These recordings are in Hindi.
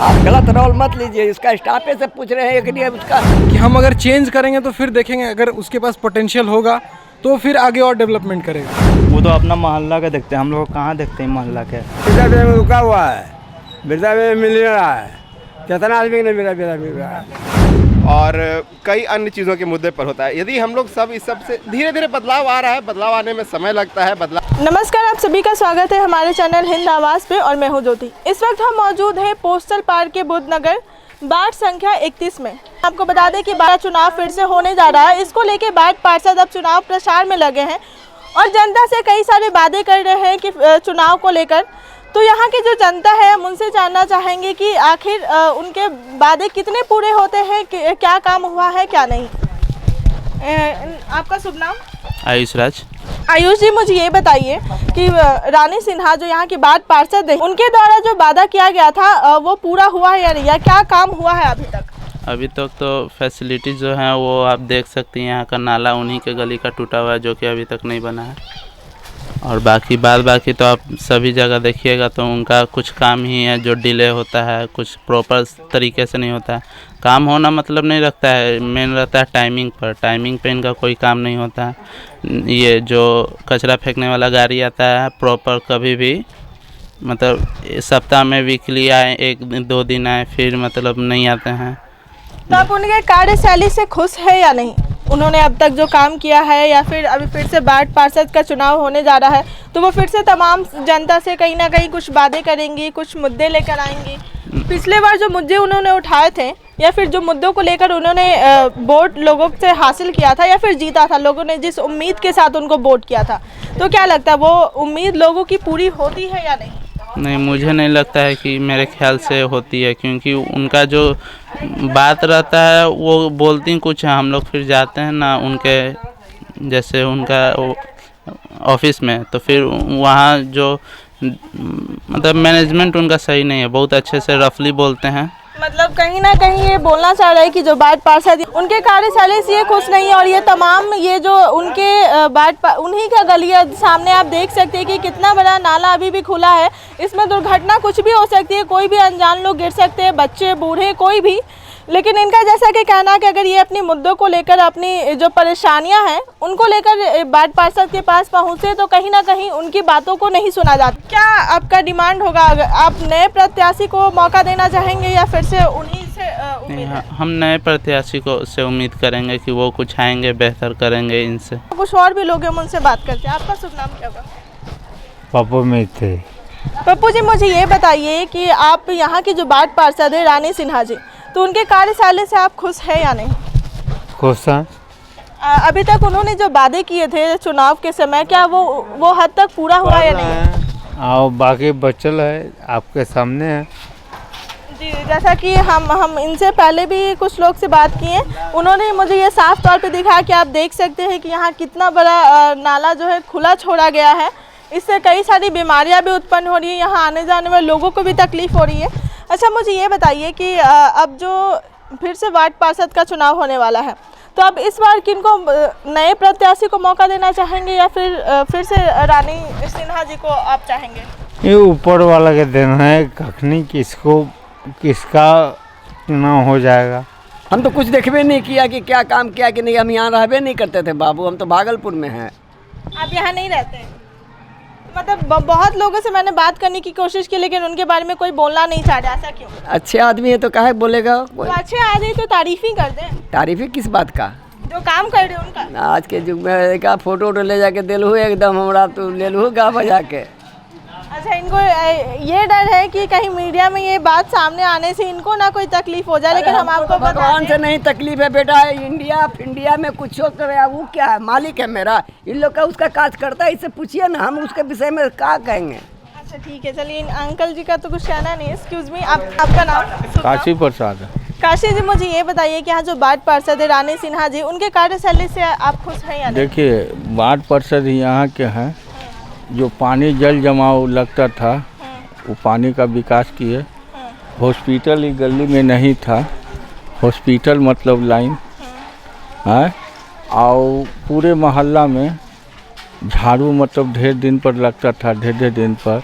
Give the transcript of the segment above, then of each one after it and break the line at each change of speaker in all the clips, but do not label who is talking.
आप गलत रोल मत लीजिए, इसका स्टाफे से पूछ रहे हैं कि नहीं उसका
कि हम अगर चेंज करेंगे तो फिर देखेंगे, अगर उसके पास पोटेंशियल होगा तो फिर आगे और डेवलपमेंट करेगा।
वो तो अपना मोहल्ला का देखते हैं, हम लोग कहाँ देखते हैं मोहल्ला के।
वृद्धा में रुका हुआ है, वृद्धा में मिल रहा है, कितना आदमी ने मिल रहा है।
और कई अन्य चीज़ों के मुद्दे पर होता है। यदि हम लोग सब इस सब से धीरे धीरे बदलाव आ रहा है, बदलाव आने में समय लगता है।
नमस्कार, आप सभी का स्वागत है हमारे चैनल हिंद आवाज़ पे और मैं हूं ज्योति। इस वक्त हम मौजूद हैं पोस्टल पार्क के बुद्धनगर वार्ड संख्या 31 में। आपको बता दें कि 12 चुनाव फिर से होने जा रहा है। इसको लेके वार्ड पार्षद अब चुनाव प्रचार में लगे हैं और जनता से कई सारे वादे कर रहे हैं कि चुनाव को लेकर। तो यहाँ की जो जनता है हम उनसे जानना चाहेंगे कि आखिर उनके वादे कितने पूरे होते हैं, क्या काम हुआ है क्या नहीं। आपका शुभ नाम?
आयुष राज।
आयुष जी, मुझे ये बताइए कि रानी सिन्हा जो यहाँ की वार्ड पार्षद है, उनके द्वारा जो वादा किया गया था वो पूरा हुआ है या नहीं, या क्या काम हुआ है अभी तक?
अभी तक तो फैसिलिटी जो है वो आप देख सकती हैं, यहाँ का नाला उन्हीं के गली का टूटा हुआ है जो कि अभी तक नहीं बना है। और बाकी तो आप सभी जगह देखिएगा तो उनका कुछ काम ही है जो डिले होता है, कुछ प्रॉपर तरीके से नहीं होता है। काम होना मतलब नहीं रखता है, मेन रहता है टाइमिंग पे इनका कोई काम नहीं होता है। ये जो कचरा फेंकने वाला गाड़ी आता है प्रॉपर कभी भी मतलब सप्ताह में वीकली आए, 1-2 दिन आए, फिर मतलब नहीं आते हैं।
तो आप उनके कार्यशैली से खुश है या नहीं? उन्होंने अब तक जो काम किया है, या फिर अभी फिर से वार्ड पार्षद का चुनाव होने जा रहा है तो वो फिर से तमाम जनता से कहीं ना कहीं कुछ वादे करेंगी, कुछ मुद्दे लेकर आएंगी। पिछले बार जो मुद्दे उन्होंने उठाए थे या फिर जो मुद्दों को लेकर उन्होंने वोट लोगों से हासिल किया था या फिर जीता था, लोगों ने जिस उम्मीद के साथ उनको वोट किया था, तो क्या लगता है वो उम्मीद लोगों की पूरी होती है या नहीं?
नहीं, मुझे नहीं लगता है कि मेरे ख्याल से होती है, क्योंकि उनका जो बात रहता है वो बोलती कुछ है, हम लोग फिर जाते हैं ना उनके जैसे उनका ऑफिस में, तो फिर वहाँ जो मतलब मैनेजमेंट उनका सही नहीं है, बहुत अच्छे से रफली बोलते हैं।
मतलब कहीं ना कहीं ये बोलना चाह रहा है कि जो वार्ड पार्षद उनके कार्यशैली से ये खुश नहीं है और ये तमाम ये जो उनके उन्हीं का गलिया सामने आप देख सकते हैं कि कितना बड़ा नाला अभी भी खुला है। इसमें दुर्घटना कुछ भी हो सकती है, कोई भी अनजान लोग गिर सकते हैं, बच्चे बूढ़े कोई भी। लेकिन इनका जैसा कि कहना है कि अगर ये अपनी मुद्दों को लेकर, अपनी जो परेशानियां हैं उनको लेकर वार्ड पार्षद के पास पहुंचे तो कहीं ना कहीं उनकी बातों को नहीं सुना जाता। क्या आपका डिमांड होगा, अगर आप नए प्रत्याशी को मौका देना चाहेंगे या फिर से उन्हीं से उम्मीद है?
हम नए प्रत्याशी को से उम्मीद करेंगे कि वो कुछ आएंगे, बेहतर करेंगे इनसे।
कुछ और भी लोग हैं, हम उनसे बात करते हैं। आपका शुभ नाम क्या होगा?
पप्पू में थे।
पप्पू जी, मुझे ये बताइए कि आप यहाँ की जो वार्ड पार्षद है रानी सिन्हा जी, तो उनके कार्यशैली से आप खुश है या नहीं?
खुश हैं।
अभी तक उन्होंने जो वादे किए थे चुनाव के समय, क्या वो हद तक पूरा हुआ या नहीं?
और बाकी बचल है आपके सामने है
जी, जैसा कि हम इनसे पहले भी कुछ लोग से बात किए, उन्होंने मुझे ये साफ तौर पे दिखाया कि आप देख सकते हैं कि यहाँ कितना बड़ा नाला जो है खुला छोड़ा गया है। इससे कई सारी बीमारियाँ भी उत्पन्न हो रही है, यहाँ आने जाने वाले लोगों को भी तकलीफ हो रही है। अच्छा, मुझे ये बताइए कि अब जो फिर से वार्ड पार्षद का चुनाव होने वाला है, तो अब इस बार किनको नए प्रत्याशी को मौका देना चाहेंगे या फिर से रानी सिन्हा जी को आप चाहेंगे?
ये ऊपर वाला के देना है, कखनी किसका चुनाव हो जाएगा।
हम तो कुछ देखबे नहीं किया कि क्या काम किया कि नहीं। हम यहाँ रहबे नहीं करते थे बाबू, हम तो भागलपुर में हैं।
आप यहाँ नहीं रहते हैं? मतलब बहुत लोगों से मैंने बात करने की कोशिश की लेकिन उनके बारे में कोई बोलना नहीं चाह रहा, ऐसा क्यों?
अच्छे आदमी है तो काहे बोलेगा कोई?
तो अच्छे आदमी तो तारीफ ही कर दें।
तारीफ ही किस बात का?
जो काम कर रहे हैं उनका।
आज के युग में का फोटो ले जाके दिलहू एकदम हमरा तो ले लू गा बजा के।
अच्छा, इनको ये डर है कि कहीं मीडिया में ये बात सामने आने से इनको ना कोई तकलीफ हो जाए, लेकिन हम आपको
भगवान से नहीं तकलीफ है बेटा। इंडिया में कुछ हो करे, वो क्या है, मालिक है मेरा, इन लोग का उसका काज करता है। इससे पूछिए ना, हम उसके विषय में क्या कहेंगे।
अच्छा ठीक है, चलिए अंकल जी का तो कुछ कहना नहीं। एक्सक्यूज मी, आपका नाम?
काशी प्रसाद।
काशी जी, मुझे ये बताइए कि यहाँ जो वार्ड पार्षद है रानी सिन्हा जी, उनके कार्यशैली से आप खुश हैं या नहीं?
देखिए, वार्ड पार्षद यहाँ के हैं, जो पानी जल जमाव लगता था वो पानी का विकास किए। हॉस्पिटल इस गली में नहीं था, हॉस्पिटल मतलब लाइन है। और पूरे मोहल्ला में झाड़ू मतलब ढेर दिन पर लगता था, ढेर दिन पर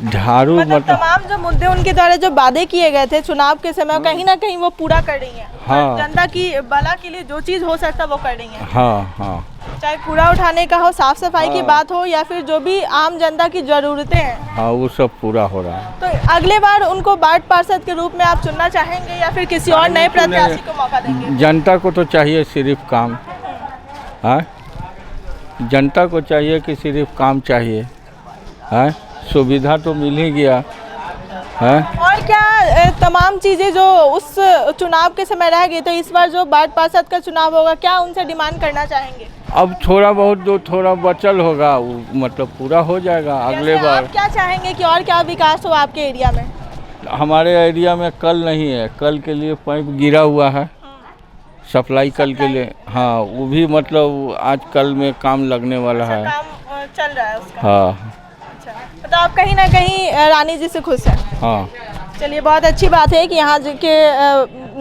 झाड़ू मतलब
तमाम जो मुद्दे उनके द्वारा जो वादे किए गए थे चुनाव के समय कहीं ना कहीं वो पूरा कर रही हैं।
हाँ।
जनता की भला के लिए जो चीज़ हो सकता वो कर रही हैं।
हाँ हाँ
चाहे कूड़ा उठाने का हो, साफ सफाई की बात हो, या फिर जो भी आम जनता की जरूरतें हैं,
हाँ वो सब पूरा हो रहा है।
तो अगले बार उनको वार्ड पार्षद के रूप में आप चुनना चाहेंगे या फिर किसी और नए प्रत्याशी को मौका देंगे?
जनता को तो चाहिए सिर्फ काम, हाँ जनता को चाहिए कि सिर्फ काम चाहिए, हाँ सुविधा तो मिल ही गया है।
और क्या तमाम चीज़ें जो उस चुनाव के समय रह गई, तो इस बार जो वार्ड पार्षद का चुनाव होगा क्या उनसे डिमांड करना चाहेंगे?
अब थोड़ा बहुत जो थोड़ा बचल होगा वो मतलब पूरा हो जाएगा अगले
जैसे
बार।
आप क्या चाहेंगे कि और क्या विकास हो आपके एरिया में?
हमारे एरिया में कल नहीं है, कल के लिए पाइप गिरा हुआ है, सप्लाई कल के लिए, हाँ वो भी मतलब आज कल में काम लगने वाला है।
काम चल रहा है उसका?
हाँ
अच्छा, तो आप कहीं ना कहीं रानी जी से खुश हैं?
हाँ
चलिए, बहुत अच्छी बात है कि यहाँ के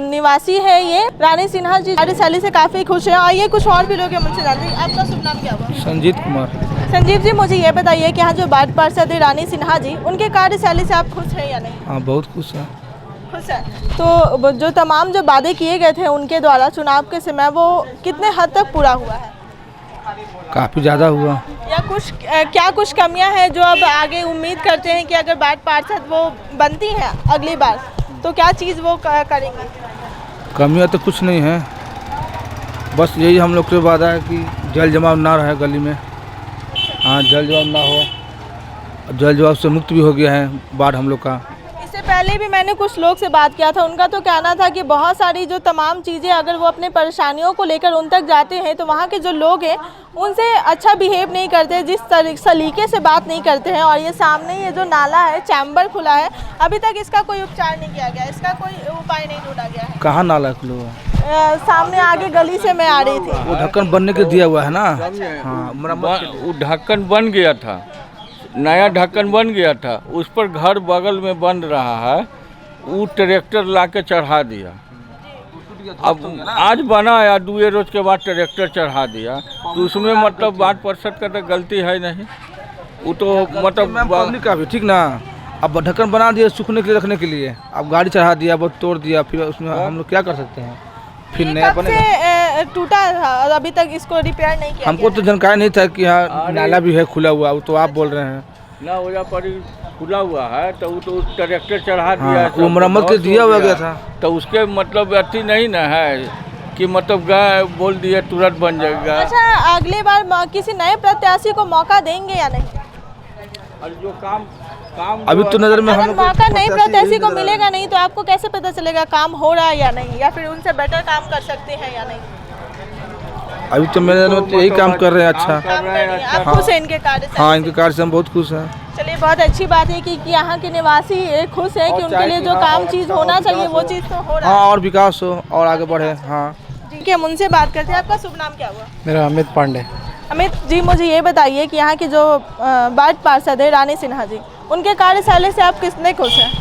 निवासी है ये रानी सिन्हा जी कार्यशैली से काफ़ी खुश है। आइए कुछ और भी लोग हैं मुझसे जानते हैं। आपका शुभ नाम क्या हुआ?
संजीत कुमार।
संजीव जी, मुझे ये बताइए कि यहाँ जो वार्ड पार्षद है रानी सिन्हा जी, उनके कार्यशैली से आप खुश हैं या नहीं?
हाँ बहुत खुश है।
खुश है। तो जो तमाम जो वादे किए गए थे उनके द्वारा चुनाव के समय, वो कितने हद तक पूरा हुआ है?
काफ़ी ज़्यादा हुआ।
या कुछ कमियां हैं जो अब आगे उम्मीद करते हैं कि अगर वार्ड पार्षद वो बनती हैं अगली बार, तो क्या चीज़ वो करेंगे?
कमियाँ तो कुछ नहीं है, बस यही हम लोग से वादा है कि जल जमाव ना रहे गली में। हाँ जल जमाव ना हो, जल जमाव से मुक्त भी हो गया है वार्ड हम लोग का।
इससे पहले भी मैंने कुछ लोग से बात किया था, उनका तो कहना था कि बहुत सारी जो तमाम चीज़ें अगर वो अपने परेशानियों को लेकर उन तक जाते हैं तो वहाँ के जो लोग हैं उनसे अच्छा बिहेव नहीं करते, जिस सलीके से बात नहीं करते हैं। और ये सामने ये जो नाला है, चैम्बर खुला है, अभी तक इसका कोई उपचार नहीं किया गया, इसका कोई उपाय नहीं ढूंढा गया है।
कहाँ नाला खुला हुआ है?
सामने आगे गली से मैं आ रही थी।
वो ढक्कन बनने के दिया हुआ है ना। हाँ
वो ढक्कन बन गया था, नया ढक्कन बन गया था, उस पर घर बगल में बन रहा है, वो ट्रैक्टर ला के चढ़ा दिया। अब आज बनाया, 2 रोज के बाद ट्रैक्टर चढ़ा दिया, तो उसमें मतलब वार्ड पार्षद का तो गलती है नहीं, वो तो मतलब
पब्लिक का भी ठीक ना। अब ढक्कन बना दिया सूखने के लिए, रखने के लिए, अब गाड़ी चढ़ा दिया, बहुत तोड़ दिया, फिर उसमें हम लोग क्या कर सकते हैं? फिर नया
कब से टूटा था और अभी तक इसको रिपेयर नहीं किया?
हमको तो जानकारी नहीं था कि यहाँ नाला भी है खुला हुआ, वो तो आप बोल रहे हैं
ना। वजह पर खुला हुआ है तो वो तो ट्रैक्टर चढ़ा दिया।
हाँ, वो मरम्मत के दिया हुआ गया था,
तो उसके मतलब अति नहीं ना है कि मतलब गए बोल दिए तुरंत बन जाएगा।
अच्छा, अगले बार किसी नए प्रत्याशी को मौका देंगे या नहीं?
और जो काम
अभी तो नजर में
अगर मौका नए प्रत्याशी को मिलेगा नहीं तो आपको कैसे पता चलेगा काम हो रहा है या नहीं, या फिर उनसे बेटर काम कर सकते हैं या नहीं?
अभी तो मेरे नजर में यही काम कर रहे हैं, अच्छा
काम कर रहे हैं। आप खुश हैं इनके कार्य से?
हाँ इनके कार्य से हम बहुत खुश हैं।
चलिए, बहुत अच्छी बात है कि यहाँ के निवासी खुश हैं कि उनके लिए जो काम चीज़ होना चाहिए वो चीज़ तो हो रहा है।
हाँ और विकास हो और आगे बढ़े। हाँ
ठीक है, उनसे बात करते हैं। आपका शुभ नाम क्या हुआ?
मेरा अमित पांडे।
अमित जी, मुझे ये बताइए कि यहाँ की जो वार्ड पार्षद है रानी सिन्हा जी, उनके कार्यशैली से आप कितने खुश हैं?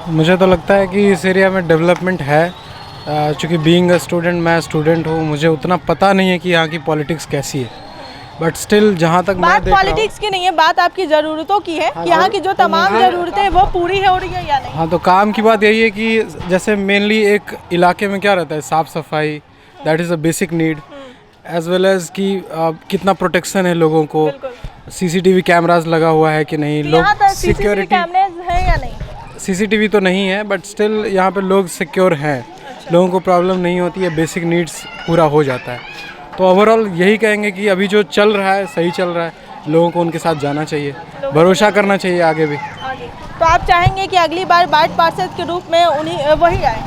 मुझे तो लगता है कि इस एरिया में डेवलपमेंट है। चूँकि बीइंग अ स्टूडेंट, मैं स्टूडेंट हूँ, मुझे उतना पता नहीं है कि यहाँ की पॉलिटिक्स कैसी है, बट स्टिल जहाँ तक मैं
बात
देख रहा हूँ।
पॉलिटिक्स की नहीं है, बात आपकी ज़रूरतों की है कि यहाँ की जो तमाम ज़रूरतें हैं वो पूरी हो रही है या नहीं?
हाँ तो काम की बात यही है कि जैसे मेनली एक इलाके में क्या रहता है, साफ़ सफाई, that is a basic need, as well as कि कितना प्रोटेक्शन है लोगों को, सीसीटीवी कैमरास लगा हुआ है कि नहीं, लोग सिक्योरिटी
कैमरेज है या नहीं?
सीसीटीवी तो नहीं है, बट स्टिल यहाँ पे लोग सिक्योर हैं, लोगों को प्रॉब्लम नहीं होती है, बेसिक नीड्स पूरा हो जाता है। तो ओवरऑल यही कहेंगे कि अभी जो चल रहा है सही चल रहा है, लोगों को उनके साथ जाना चाहिए, भरोसा करना चाहिए आगे भी।
तो आप चाहेंगे कि अगली बार वार्ड पार्षद के रूप में उन्हीं वही आए?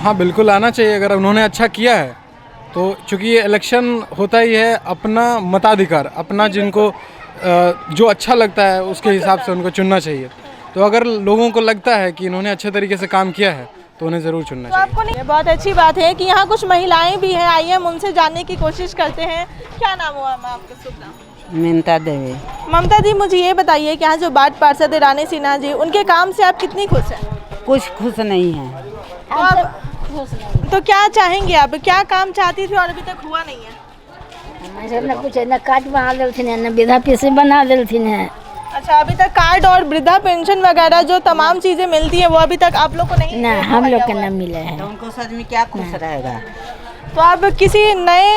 हाँ बिल्कुल आना चाहिए, अगर उन्होंने अच्छा किया है तो। चूँकि ये इलेक्शन होता ही है, अपना मताधिकार, अपना जिनको जो अच्छा लगता है उसके हिसाब से उनको चुनना चाहिए। तो अगर लोगों को लगता है कि इन्होंने अच्छे तरीके से काम किया है तो उन्हें ज़रूर चुनना चाहिए।
आपको नहीं? बहुत अच्छी बात है कि यहाँ कुछ महिलाएं भी हैं, आइए हम उनसे जानने की कोशिश करते हैं। क्या नाम हुआ मैं आपका? शुभ नाम?
ममता देवी।
ममता जी, मुझे ये बताइए कि यहाँ जो वार्ड पार्षद है रानी सिन्हा जी, उनके काम से आप कितनी खुश हैं?
कुछ खुश नहीं है।
तो क्या चाहेंगे आप, क्या काम चाहती थी और अभी तक हुआ नहीं है?
न कुछ न काट बना देलथिन है, न विधा पीसी बना देलथिन है।
अच्छा, अभी तक कार्ड और वृद्धा पेंशन वगैरह जो तमाम चीजें मिलती है वो अभी तक आप लोग को नहीं
ना हम लोग का ना मिले हैं।
तो उनको सच में क्या खुश रहेगा।
तो आप किसी नए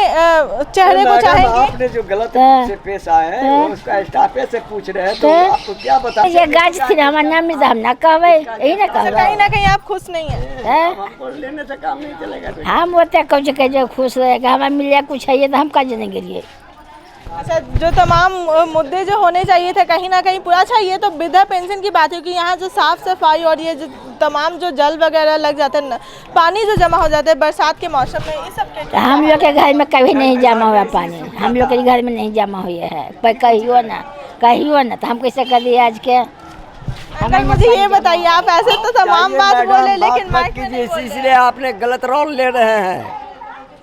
चेहरे को चाहेंगे?
आपने जो गलत से पेश आए हैं वो उसका स्टाफे से पूछ रहे हैं, तो आपको क्या बता
ये गाछ थी हमारा नाम में हम ना कहवे, यही ना कहवे।
कहीं ना कहीं आप खुश नहीं है।
हमको लेने से काम नहीं चलेगा।
हम होते कुछ कह जो खुश रहेगा, हमें मिल जाए कुछ है ये तो हम का जनेंगे लिए।
अच्छा, जो तमाम मुद्दे जो होने चाहिए थे कहीं ना कहीं पूरा। अच्छा, ये तो वृद्धा पेंशन की बात है कि यहाँ जो साफ सफाई और ये जो तमाम जो जल वगैरह लग जाते हैं, पानी जो जमा हो जाता है बरसात के मौसम में, ये सब
तो हम लोग के घर में कभी नहीं जमा हुआ पानी, हम लोग के घर में नहीं जमा हुआ है। पर कहियो ना तो हम कैसे कर दिए आज के।
अगर मुझे ये बताइए, आप ऐसे तो तमाम बात बोले लेकिन माइक
कीजिए, इसलिए आपने गलत रोल ले रहे हैं।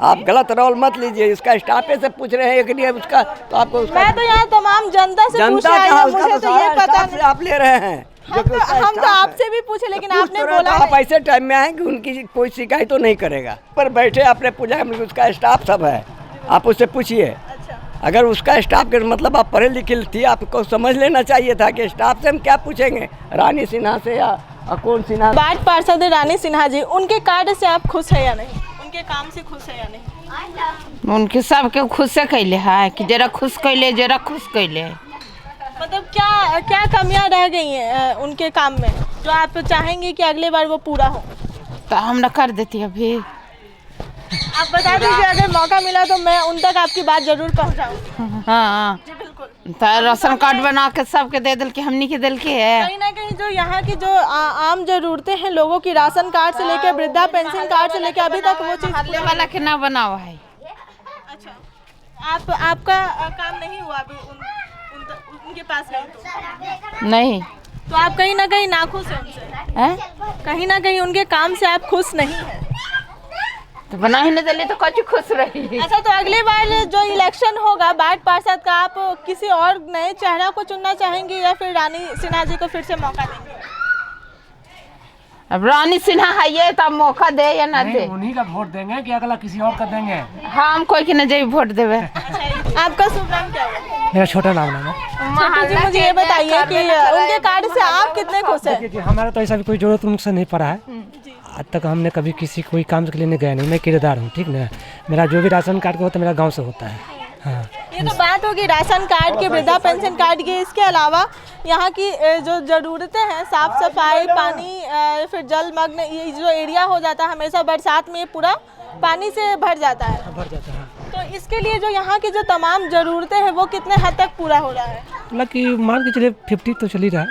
आप गलत रोल मत लीजिए। इसका स्टाफे से पूछ रहे हैं एक लिए उसका, तो आपको उसका
मैं तो यहाँ तमाम जनता से पूछ रहा हूँ, मुझे तो ये पता नहीं।
आप ले रहे हैं।
हम तो आपसे भी पूछे लेकिन आपने बोला
आप ऐसे टाइम में आए कि उनकी कोई शिकायत तो नहीं करेगा। पर बैठे अपने पूजा में उसका स्टाफ सब है, आप उससे पूछिए। अगर उसका स्टाफ के मतलब आप पढ़े लिखे थी, आपको समझ लेना चाहिए था कि स्टाफ से हम क्या पूछेंगे, रानी सिन्हा से या कौन सिन्हा।
वार्ड पार्षद रानी सिन्हा जी, उनके कार्य से आप खुश है या नहीं? उनके काम से खुश है या नहीं?
उनके सबके खुश से कैले है कि जरा खुश कैले, जरा खुश कैले।
मतलब क्या क्या कमियां रह गई हैं उनके काम में जो आप चाहेंगे कि अगले बार वो पूरा हो?
तो हम न कर देती अभी।
आप बता दीजिए, अगर मौका मिला तो मैं उन तक आपकी बात जरूर पहुंचाऊं।
हाँ
जी बिल्कुल।
तो राशन कार्ड बना के सबके दे दिल के, हमनी के दिल के है।
कहीं ना कहीं जो यहाँ की जो आम जरूरतें हैं लोगों की, राशन कार्ड से लेकर वृद्धा पेंशन कार्ड से लेकर अभी तक वो चीज
हल्ले वाला के ना बना हुआ है।
अच्छा, आपका काम नहीं हुआ अभी उनके पास नहीं?
नहीं।
तो आप कहीं ना कहीं नाखुश हैं उनसे? कहीं ना कहीं उनके काम से आप खुश नहीं हैं?
तो बना ही नहीं दिले तो कुछ खुश रही।
अच्छा, तो अगली बार जो इलेक्शन होगा वार्ड पार्षद का, आप किसी और नए चेहरा को चुनना चाहेंगे या फिर रानी सिन्हा जी को फिर से मौका देंगे?
अब रानी सिन्हा है ये तो मौका दे या ना दे,
उन्हीं का वोट देंगे कि अगला किसी और का देंगे।
हम कोई के न जाए वोट देवे।
आपका शुभ नाम क्या है?
मेरा छोटा नाम है।
छोटू जी, मुझे ये बताइए कि उनके कार्य से आप कितने खुश हैं?
हमारा तो ऐसा भी कोई जरूरत उनसे नहीं पड़ा है। आज तक हमने कभी किसी कोई काम के लिए नहीं गया नहीं। मैं किराएदार हूँ, ठीक ना। मेरा जो भी राशन कार्ड का होता है मेरा गाँव से होता है। हाँ,
ये तो बात होगी राशन कार्ड की, वृद्धा पेंशन कार्ड की। इसके अलावा यहाँ की जो ज़रूरतें हैं, साफ सफाई, पानी, फिर जलमग्न ये जो एरिया हो जाता है हमेशा बरसात में पूरा पानी से भर जाता है। तो इसके लिए जो यहाँ की जो तमाम ज़रूरतें हैं वो कितने हद तक पूरा हो रहा है?
मतलब कि मान के चलिए 50 तो चल ही रहा है,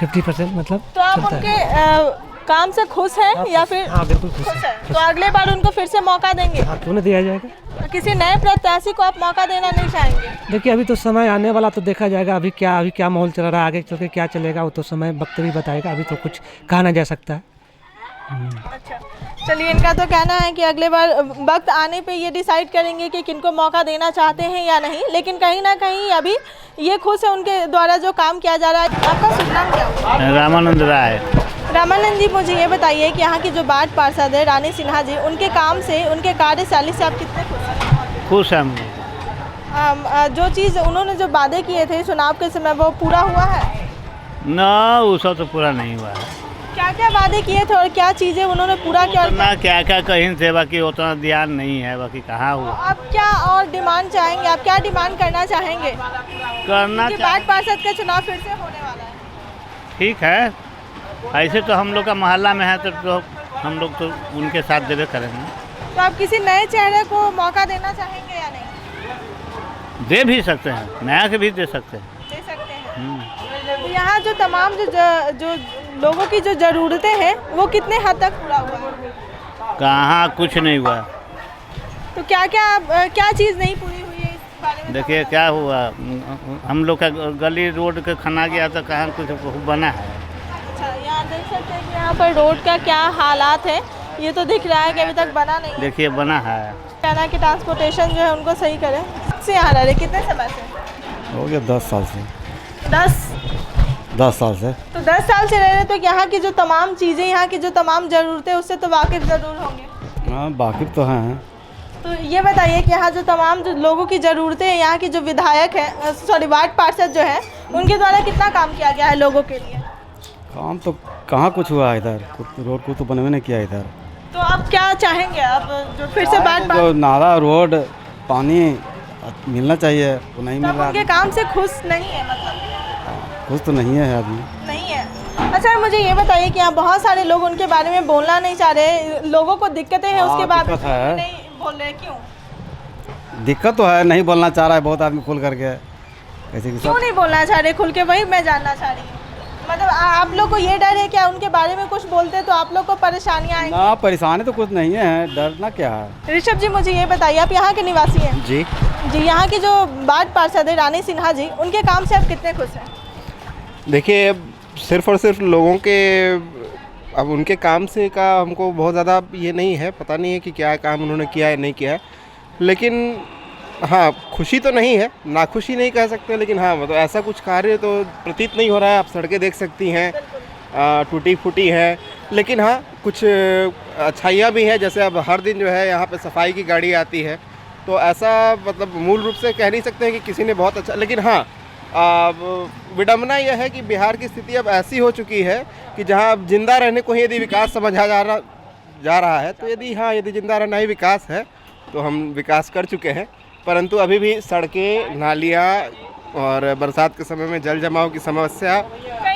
50% मतलब।
तो आप उनके काम से खुश हैं या फिर?
हाँ बिल्कुल खुश
है। तो अगले बार उनको फिर से मौका देंगे?
हाँ, क्यों नहीं दिया जाएगा।
किसी नए प्रत्याशी को आप मौका देना नहीं चाहेंगे?
देखिए, अभी तो समय आने वाला तो देखा जाएगा। अभी क्या माहौल चल रहा है, आगे चल के क्या चलेगा वो तो समय वक्त भी बताएगा। अभी तो कुछ कहा ना जा सकता है।
अच्छा, चलिए, इनका तो कहना है कि अगले बार वक्त आने पे ये डिसाइड करेंगे कि किनको मौका देना चाहते हैं या नहीं। लेकिन कहीं ना कहीं अभी ये खुश है उनके द्वारा जो काम किया जा रहा है। आपका शुभ नाम क्या है?
रामानंद राय।
रामानंद जी, मुझे ये बताइए कि यहाँ की जो वार्ड पार्षद है रानी सिन्हा जी, उनके काम से, उनके कार्यशैली से आप कितने खुश हैं?
खुश हैं हम।
जो चीज़ उन्होंने जो वादे किए थे चुनाव के समय वो पूरा हुआ है?
ना, वो सब तो पूरा नहीं हुआ है।
क्या क्या वादे किए थे और क्या चीज़ें उन्होंने पूरा किया?
उतना क्या क्या कहीं से, बाकी उतना ध्यान नहीं है, बाकी कहाँ हुआ।
आप क्या और डिमांड चाहेंगे? आप क्या डिमांड करना चाहेंगे? वार्ड पार्षद का चुनाव फिर से होने वाला है।
ठीक है, ऐसे तो हम लोग का मोहल्ला में है तो हम लोग तो उनके साथ देवे करेंगे।
तो आप किसी नए चेहरे को मौका देना चाहेंगे या नहीं?
दे भी सकते हैं, नया के भी दे सकते हैं।
दे सकते हैं। तो यहाँ जो तमाम जो लोगों की जो ज़रूरतें हैं वो कितने हद तक पूरा हुआ है?
कहाँ कुछ नहीं हुआ।
तो क्या चीज़ नहीं पूरी हुई है इस बारे में?
देखिए क्या हुआ, हम लोग का गली रोड का खाना गया तो कहाँ कुछ बना है।
अच्छा, यहाँ देख सकते हैं कि यहाँ पर रोड का क्या हालात है। ये तो दिख रहा है कि अभी तक बना नहीं है।
देखिए बना है।
कहना कि ट्रांसपोर्टेशन जो है उनको सही करें। से यहाँ रह रहे कितने समय से?
हो गया 10 साल से।
10
साल से।
तो 10 साल से रह रहे तो यहाँ की जो तमाम चीज़ें, यहाँ की जो तमाम ज़रूरतें उससे तो वाकिफ़ ज़रूर होंगे।
हाँ वाकिफ़ तो हैं।
तो ये बताइए कि यहाँ जो तमाम जो लोगों की ज़रूरतें हैं, यहाँ की जो विधायक हैं, सॉरी वार्ड पार्षद जो है, उनके द्वारा कितना काम किया गया है लोगों के लिए?
काम तो कहाँ कुछ हुआ इधर, रोड को तो बनवे नहीं किया इधर।
तो आप क्या चाहेंगे अब जो फिर से वार्ड
जो नाला रोड पानी मिलना चाहिए वो नहीं मिल रहा।
उनके काम से खुश नहीं है, मतलब
खुश तो नहीं है आदमी।
नहीं है। अच्छा मुझे ये बताइए कि यहाँ बहुत सारे लोग उनके बारे में बोलना नहीं चाह रहे, लोगों को दिक्कतें हैं उसके बाद नहीं बोल रहे, क्यों?
दिक्कत तो है, नहीं बोलना चाह रहा है बहुत आदमी खुल करके। ऐसे
क्यों नहीं बोलना चाह रहे खुल के, वही मैं जानना चाह रही हूँ। मतलब आप लोग को ये डर है क्या उनके बारे में कुछ बोलते तो आप लोग को परेशानियाँ आएंगी?
ना परेशानी तो कुछ नहीं है, डरना क्या है।
ऋषभ जी मुझे ये बताइए, आप यहाँ के निवासी हैं?
जी
जी, यहाँ की जो वार्ड पार्षद है रानी सिन्हा जी, उनके काम से आप कितने खुश हैं?
देखिए सिर्फ और सिर्फ लोगों के अब उनके काम से का हमको बहुत ज़्यादा ये नहीं है, पता नहीं है कि क्या काम उन्होंने किया है नहीं किया है, लेकिन हाँ खुशी तो नहीं है, नाखुशी नहीं कह सकते, लेकिन हाँ मतलब ऐसा कुछ कार्य तो प्रतीत नहीं हो रहा है। आप सड़कें देख सकती हैं टूटी फूटी हैं, लेकिन हाँ कुछ अच्छाइयाँ भी हैं, जैसे अब हर दिन जो है यहाँ पे सफाई की गाड़ी आती है, तो ऐसा मतलब मूल रूप से कह नहीं सकते हैं कि किसी ने बहुत अच्छा, लेकिन हाँ विडम्बना यह है कि बिहार की स्थिति अब ऐसी हो चुकी है कि जहाँ अब जिंदा रहने को ही यदि विकास समझा जा रहा है, तो यदि जिंदा रहना ही विकास है तो हम विकास कर चुके हैं, परंतु अभी भी सड़कें, नालियाँ और बरसात के समय में जल जमाव की समस्या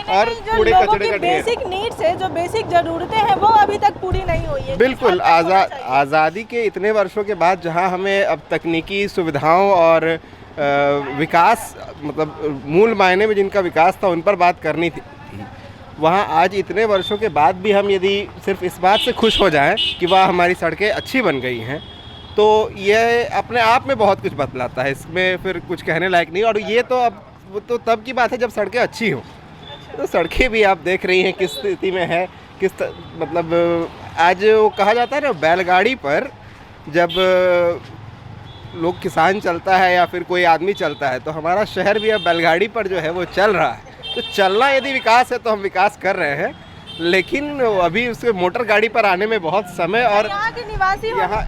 और कूड़े कचरे का ढेर,
बेसिक नीड्स है, जो बेसिक ज़रूरतें हैं वो अभी तक पूरी नहीं हुई है।
बिल्कुल आज़ादी के इतने वर्षों के बाद जहां हमें अब तकनीकी सुविधाओं और विकास मतलब मूल मायने में जिनका विकास था उन पर बात करनी थी, वहाँ आज इतने वर्षों के बाद भी हम यदि सिर्फ इस बात से खुश हो जाएं कि वह हमारी सड़कें अच्छी बन गई हैं, तो ये अपने आप में बहुत कुछ बतलाता है, इसमें फिर कुछ कहने लायक नहीं। और ये तो अब वो तो तब की बात है जब सड़कें अच्छी हों, तो सड़कें भी आप देख रही हैं किस स्थिति में है, मतलब आज वो कहा जाता है ना बैलगाड़ी पर जब लोग किसान चलता है या फिर कोई आदमी चलता है, तो हमारा शहर भी अब बैलगाड़ी पर जो है वो चल रहा है। तो चलना यदि विकास है तो हम विकास कर रहे हैं, लेकिन अभी उसके मोटर गाड़ी पर आने में बहुत समय और
यहाँ के निवासी
यहाँ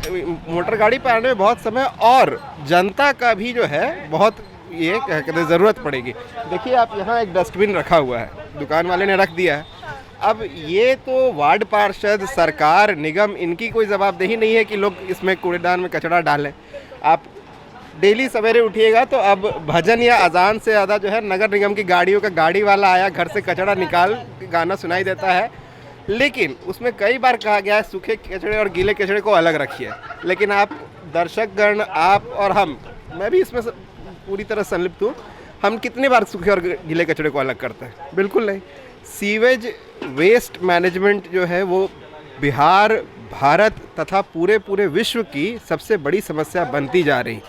मोटर गाड़ी पर आने में बहुत समय और जनता का भी जो है बहुत ये कहते ज़रूरत पड़ेगी। देखिए आप यहाँ एक डस्टबिन रखा हुआ है, दुकान वाले ने रख दिया है। अब ये तो वार्ड पार्षद, सरकार, निगम, इनकी कोई जवाबदेही नहीं है कि लोग इसमें कूड़ेदान में कचरा डालें। आप डेली सवेरे उठिएगा तो अब भजन या अजान से ज़्यादा जो है नगर निगम की गाड़ियों का गाड़ी वाला आया घर से कचरा निकाल गाना सुनाई देता है, लेकिन उसमें कई बार कहा गया है सूखे कचरे और गीले कचरे को अलग रखिए। लेकिन आप दर्शकगण, आप और हम, मैं भी इसमें पूरी तरह संलिप्त हूँ, हम कितनी बार सूखे और गीले कचरे को अलग करते हैं? बिल्कुल नहीं। सीवेज वेस्ट मैनेजमेंट जो है वो बिहार, भारत तथा पूरे विश्व की सबसे बड़ी समस्या बनती जा रही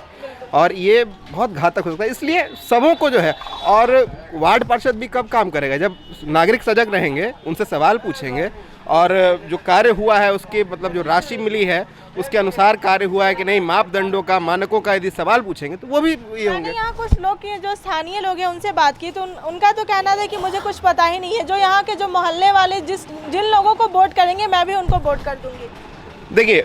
और ये बहुत घातक हो सकता है। इसलिए सबों को जो है, और वार्ड पार्षद भी कब काम करेगा? जब नागरिक सजग रहेंगे, उनसे सवाल पूछेंगे और जो कार्य हुआ है उसके मतलब जो राशि मिली है उसके अनुसार कार्य हुआ है कि नहीं, मापदंडों का, मानकों का यदि सवाल पूछेंगे तो वो भी ये होंगे।
यहाँ कुछ लोग के जो स्थानीय लोग हैं उनसे बात की तो उनका तो कहना था कि मुझे कुछ पता ही नहीं है, जो यहाँ के जो मोहल्ले वाले जिन लोगों को वोट करेंगे मैं भी उनको वोट कर दूंगी।
देखिए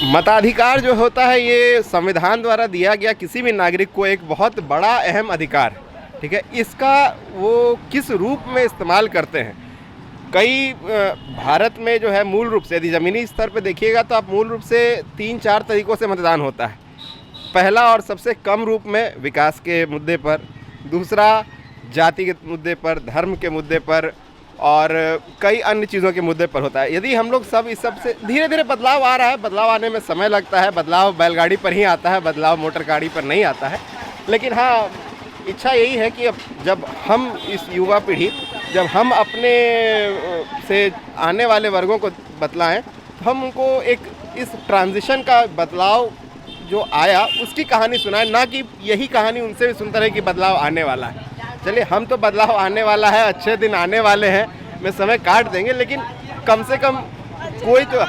मताधिकार जो होता है ये संविधान द्वारा दिया गया किसी भी नागरिक को एक बहुत बड़ा अहम अधिकार, ठीक है। इसका वो किस रूप में इस्तेमाल करते हैं, कई भारत में जो है मूल रूप से यदि ज़मीनी स्तर पे देखिएगा तो आप मूल रूप से 3-4 तरीक़ों से मतदान होता है। पहला और सबसे कम रूप में विकास के मुद्दे पर, दूसरा जाति के मुद्दे पर, धर्म के मुद्दे पर और कई अन्य चीज़ों के मुद्दे पर होता है। यदि हम लोग सब इस सब से धीरे धीरे बदलाव आ रहा है, बदलाव आने में समय लगता है, बदलाव बैलगाड़ी पर ही आता है, बदलाव मोटर गाड़ी पर नहीं आता है, लेकिन हाँ इच्छा यही है कि अब जब हम इस युवा पीढ़ी, जब हम अपने से आने वाले वर्गों को बतलाएं तो हम उनको एक इस ट्रांजिशन का बदलाव जो आया उसकी कहानी सुनाएं, ना कि यही कहानी उनसे भी सुनते रहे कि बदलाव आने वाला है। चलिए हम तो बदलाव आने वाला है, अच्छे दिन आने वाले हैं, में समय काट देंगे, लेकिन कम से कम कोई तो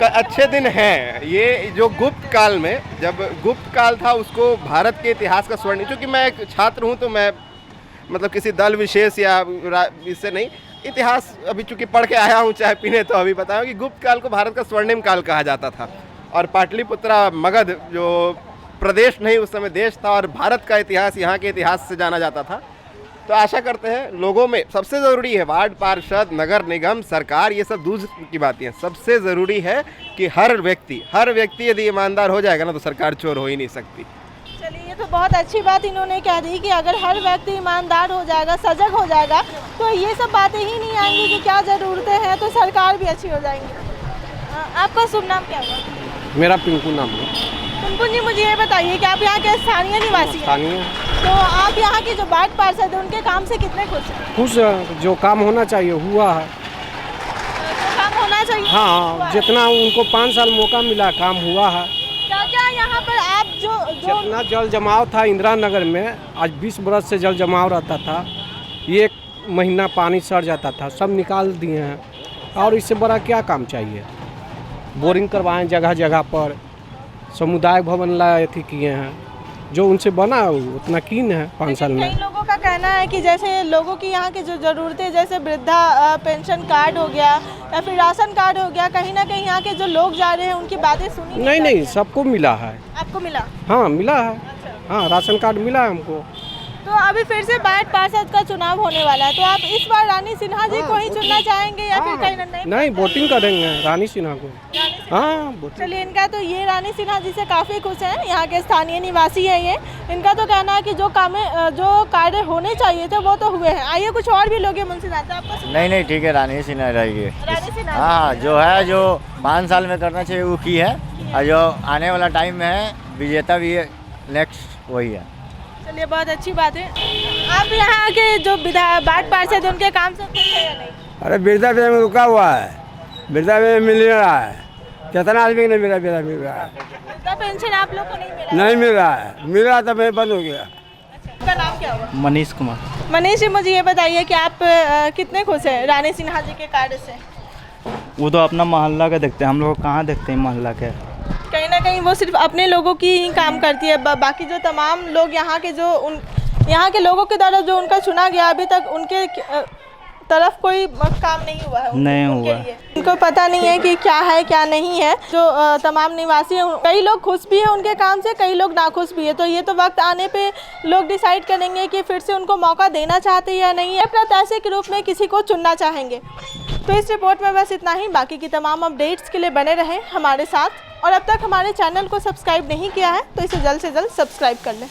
अच्छे दिन हैं। ये जो गुप्त काल में, जब गुप्त काल था उसको भारत के इतिहास का स्वर्ण, क्योंकि मैं एक छात्र हूँ तो मैं मतलब किसी दल विशेष या इससे नहीं, इतिहास अभी चूँकि पढ़ के आया हूँ चाय पीने, तो अभी बताऊँ कि गुप्त काल को भारत का स्वर्णिम काल कहा जाता था। और पाटलिपुत्रा मगध जो प्रदेश नहीं उस समय देश था और भारत का इतिहास यहाँ के इतिहास से जाना जाता था। तो आशा करते हैं लोगों में सबसे ज़रूरी है वार्ड पार्षद, नगर निगम, सरकार, ये सब दूसरी की बातें हैं। सबसे ज़रूरी है कि हर व्यक्ति यदि ईमानदार हो जाएगा ना तो सरकार चोर हो ही नहीं सकती।
चलिए, ये तो बहुत अच्छी बात इन्होंने कह दी कि अगर हर व्यक्ति ईमानदार हो जाएगा, सजग हो जाएगा, तो ये सब बातें ही नहीं आएंगी कि क्या ज़रूरतें हैं, तो सरकार भी अच्छी हो जाएंगी। आपका शुभ नाम क्या हुआ?
मेरा पिंकू नाम है।
पिंकू जी, मुझे ये बताइए कि आप यहाँ के स्थानीय निवासी हैं?
स्थानीय।
तो आप यहाँ के जो वार्ड पार्षद हैं उनके काम से कितने खुश हैं?
खुश, जो काम होना चाहिए हुआ है।
जो काम होना चाहिए
हाँ, जितना उनको 5 साल मौका मिला काम हुआ है।
क्या क्या यहाँ पर आप जो
जितना जल जमाव था इंदिरा नगर में, आज 20 बरस से जल जमाव रहता था, 1 महीना पानी सड़ जाता था, सब निकाल दिए हैं। और इससे बड़ा क्या काम चाहिए? बोरिंग करवाएं जगह जगह पर, समुदाय भवन लाए थी किए हैं, जो उनसे बना उतना कीन है 5 साल में।
कई लोगों का कहना है कि जैसे लोगों की यहाँ की जो ज़रूरतें, जैसे वृद्धा पेंशन कार्ड हो गया या फिर राशन कार्ड हो गया, कहीं ना कहीं यहाँ के जो लोग जा रहे हैं उनकी बातें सुनी
नहीं, सबको मिला है।
आपको मिला?
हाँ, मिला है। हाँ, राशन कार्ड मिला है हमको।
तो अभी फिर से वार्ड पार्षद का चुनाव होने वाला है, तो आप इस बार रानी सिन्हा जी को ही चुनना चाहेंगे या फिर कहीं
नहीं, वोटिंग करेंगे रानी सिन्हा को। हाँ,
चलिए, इनका तो ये रानी सिन्हा जी से काफ़ी खुश हैं, यहाँ के स्थानीय निवासी हैं ये। इनका तो कहना है कि जो कार्य होने चाहिए थे वो तो हुए हैं। आइए कुछ और भी लोग हैं, मुझसे जानते हैं आपको।
नहीं, ठीक है, रानी सिन्हा रहेगी।
रानी सिन्हा,
हाँ, जो है जो 5 साल में करना चाहिए वो की है, और जो आने वाला टाइम में है विजेता भी है, नेक्स्ट वही है।
चलिए, बहुत अच्छी बात है। आप यहाँ के जो वार्ड पार्षद हैं उनके काम से खुश है या नहीं?
अरे वृद्धा पेंशन में रुका हुआ है, वृद्धा पेंशन मिल रहा है, कितना आदमी नहीं मिल रहा है।
वृद्धा पेंशन आप लोग को नहीं मिला?
नहीं मिल रहा है, मिल रहा था मैं बंद हो गया।
आपका नाम क्या हुआ?
मनीष कुमार।
मनीष जी, मुझे ये बताइए कि आप कितने खुश हैं रानी सिन्हा जी के कार्य से?
वो तो अपना मोहल्ला का देखते हैं, हम लोग कहाँ देखते हैं मोहल्ला के।
कहीं ना कहीं वो सिर्फ अपने लोगों की ही काम करती है, बाकी जो तमाम लोग यहाँ के यहाँ के लोगों के द्वारा जो उनका चुना गया, अभी तक उनके तरफ कोई काम नहीं हुआ है।
नहीं हुआ।
उनको पता नहीं है कि क्या है क्या नहीं है। जो तमाम निवासी हैं, कई लोग खुश भी हैं उनके काम से, कई लोग नाखुश भी है। तो ये तो वक्त आने पे लोग डिसाइड करेंगे कि फिर से उनको मौका देना चाहते हैं या नहीं है, प्रत्याशी के रूप में किसी को चुनना चाहेंगे। तो इस रिपोर्ट में बस इतना ही। बाकी की तमाम अपडेट्स के लिए बने रहें हमारे साथ, और अब तक हमारे चैनल को सब्सक्राइब नहीं किया है तो इसे जल्द से जल्द सब्सक्राइब कर लें।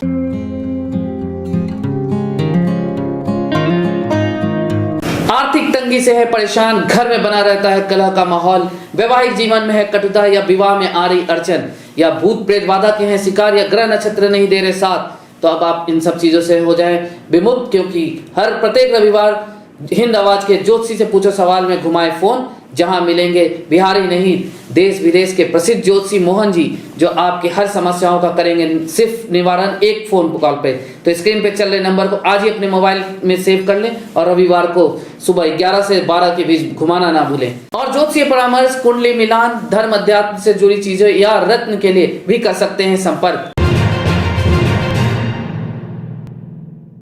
आर्थिक तंगी से है परेशान, घर में बना रहता है कलह का माहौल, वैवाहिक जीवन में है कटुता, या विवाह में आ रही अड़चन, या भूत प्रेत बाधा के हैं शिकार, या ग्रह नक्षत्र नहीं दे रहे साथ, तो अब आप इन सब चीजों से हो जाएं विमुक्त, क्योंकि हर प्रत्येक रविवार हिंद आवाज के ज्योतिषी से पूछो सवाल में घुमाए फोन, जहां मिलेंगे बिहारी नहीं देश विदेश के प्रसिद्ध ज्योतिषी मोहन जी, जो आपकी हर समस्याओं का करेंगे सिर्फ निवारण एक फोन कॉल पे। तो स्क्रीन पे चल रहे नंबर को आज ही अपने मोबाइल में सेव कर लें और रविवार को सुबह 11 से 12 के बीच घुमाना ना भूलें। और ज्योतिषीय परामर्श, कुंडली मिलान, धर्म अध्यात्म से जुड़ी चीजें या रत्न के लिए भी कर सकते हैं संपर्क।